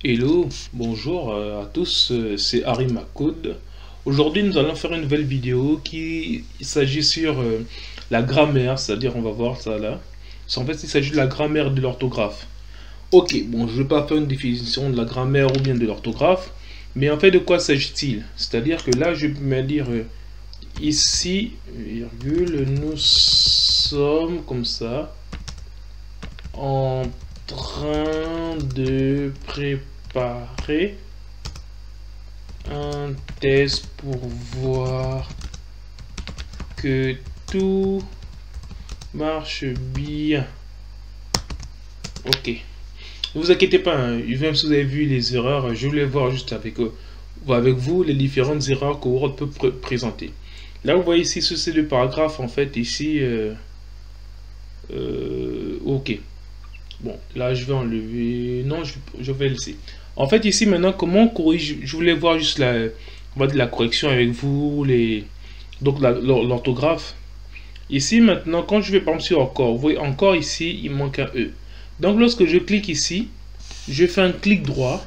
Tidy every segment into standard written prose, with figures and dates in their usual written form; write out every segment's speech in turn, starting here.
Hello, bonjour à tous, c'est Harry Macode. Aujourd'hui, nous allons faire une nouvelle vidéo qui il s'agit sur la grammaire, c'est-à-dire on va voir ça là. En fait, il s'agit de la grammaire de l'orthographe. Ok, bon, je ne vais pas faire une définition de la grammaire ou bien de l'orthographe, mais en fait, de quoi s'agit-il? C'est-à-dire que là, je vais dire ici, virgule, nous sommes comme ça en train de préparer un test pour voir que tout marche bien. Ok. Ne vous inquiétez pas, hein, même si vous avez vu les erreurs, je voulais voir juste avec vous les différentes erreurs que Word peut présenter. Là, vous voyez ici, c'est le paragraphe, en fait, ici. Ok. Bon, là, je vais enlever... Non, je vais laisser. En fait, ici, maintenant, comment on corrige? Je voulais voir juste on va dire la correction avec vous, donc l'orthographe. Ici, maintenant, quand je vais par exemple sur encore, vous voyez, encore ici, il manque un E. Donc, lorsque je clique ici, je fais un clic droit.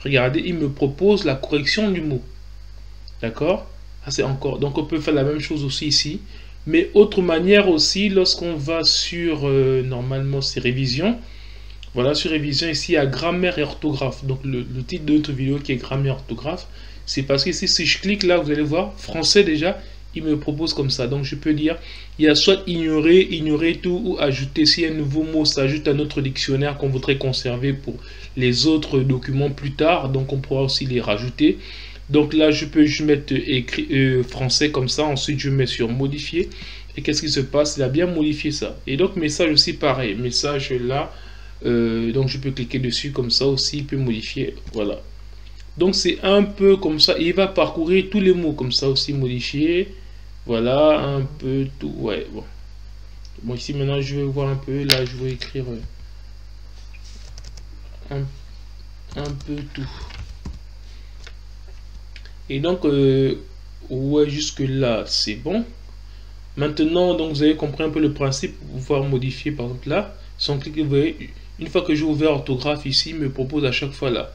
Regardez, il me propose la correction du mot. D'accord? Ça, c'est encore. Donc, on peut faire la même chose aussi ici. Mais autre manière aussi, lorsqu'on va sur, normalement, c'est révision. Voilà, sur révision, ici, il y a grammaire et orthographe. Donc, le titre de notre vidéo qui est grammaire et orthographe, c'est parce que ici, si je clique là, vous allez voir, français déjà, il me propose comme ça. Donc, je peux dire, il y a soit ignorer tout ou ajouter. Si un nouveau mot s'ajoute à notre dictionnaire qu'on voudrait conserver pour les autres documents plus tard, donc on pourra aussi les rajouter. Donc là, je peux juste mettre écrit français comme ça. Ensuite, je mets sur modifier. Et qu'est-ce qui se passe? Il a bien modifié ça. Et donc, message aussi pareil. Message là. Donc je peux cliquer dessus comme ça aussi, il peut modifier, voilà. Donc c'est un peu comme ça, et il va parcourir tous les mots comme ça aussi, modifier, voilà, un peu tout, ouais, bon. Bon, ici maintenant je vais voir un peu, là je vais écrire un peu tout. Et donc, ouais, jusque là c'est bon. Maintenant, donc vous avez compris un peu le principe, pouvoir modifier par exemple là, sans cliquer, vous voyez, une fois que j'ai ouvert orthographe ici, il me propose à chaque fois là.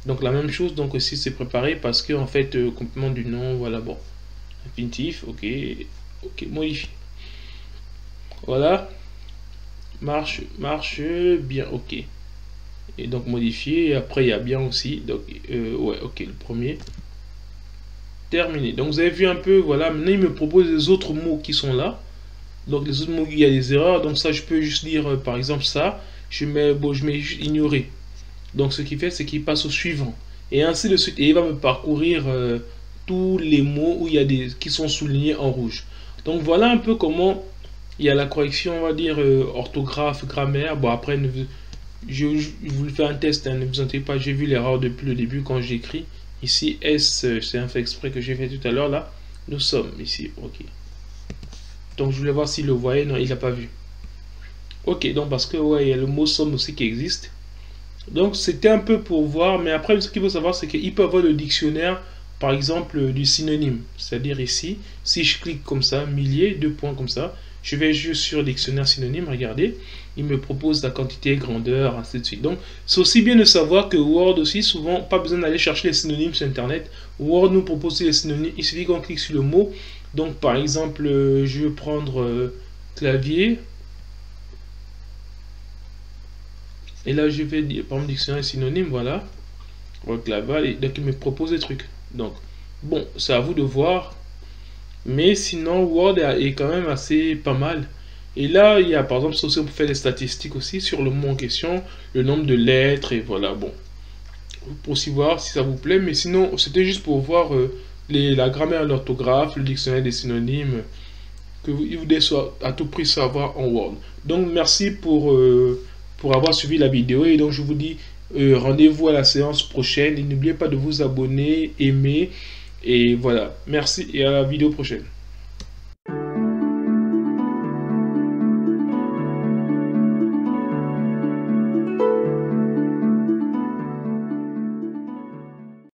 Donc la même chose, donc aussi c'est préparé parce que en fait, complément du nom, voilà, bon. Infinitif, ok, ok, modifier. Voilà, marche bien, ok. Et donc modifier, et après il y a bien aussi, donc ouais, ok, le premier. Terminé. Donc vous avez vu un peu, voilà, maintenant il me propose les autres mots qui sont là. Donc les autres mots, il y a des erreurs, donc ça je peux juste dire par exemple ça, je mets juste ignorer. Donc ce qu'il fait, c'est qu'il passe au suivant. Et ainsi de suite. Et il va me parcourir tous les mots où il y a qui sont soulignés en rouge. Donc voilà un peu comment il y a la correction, on va dire, orthographe, grammaire. Bon après, je vous le fais un test, hein, ne vous inquiétez pas, j'ai vu l'erreur depuis le début quand j'écris. Ici, S, c'est un fait exprès que j'ai fait tout à l'heure là. Nous sommes ici, ok. Donc je voulais voir s'il le voyait, non, il n'a pas vu. Ok, donc parce que ouais, il y a le mot somme aussi qui existe. Donc c'était un peu pour voir, mais après ce qu'il faut savoir c'est qu'il peut avoir le dictionnaire, par exemple du synonyme. C'est-à-dire ici, si je clique comme ça, milliers, deux points comme ça, je vais juste sur dictionnaire synonyme, regardez, il me propose la quantité, grandeur, ainsi de suite. Donc c'est aussi bien de savoir que Word aussi, souvent, pas besoin d'aller chercher les synonymes sur Internet. Word nous propose les synonymes, il suffit qu'on clique sur le mot. Donc par exemple, je vais prendre clavier. Et là, je vais dire, par exemple, dictionnaire synonyme, voilà. Donc là-bas, donc il me propose des trucs. Donc, bon, c'est à vous de voir. Mais sinon, Word est quand même assez pas mal. Et là, il y a par exemple, on peut faire des statistiques aussi sur le mot en question, le nombre de lettres, et voilà, bon. Pour aussi voir si ça vous plaît. Mais sinon, c'était juste pour voir la grammaire et l'orthographe, le dictionnaire des synonymes, que vous devez à tout prix savoir en Word. Donc, merci pour avoir suivi la vidéo et donc je vous dis rendez-vous à la séance prochaine et n'oubliez pas de vous abonner, aimer et voilà. Merci et à la vidéo prochaine.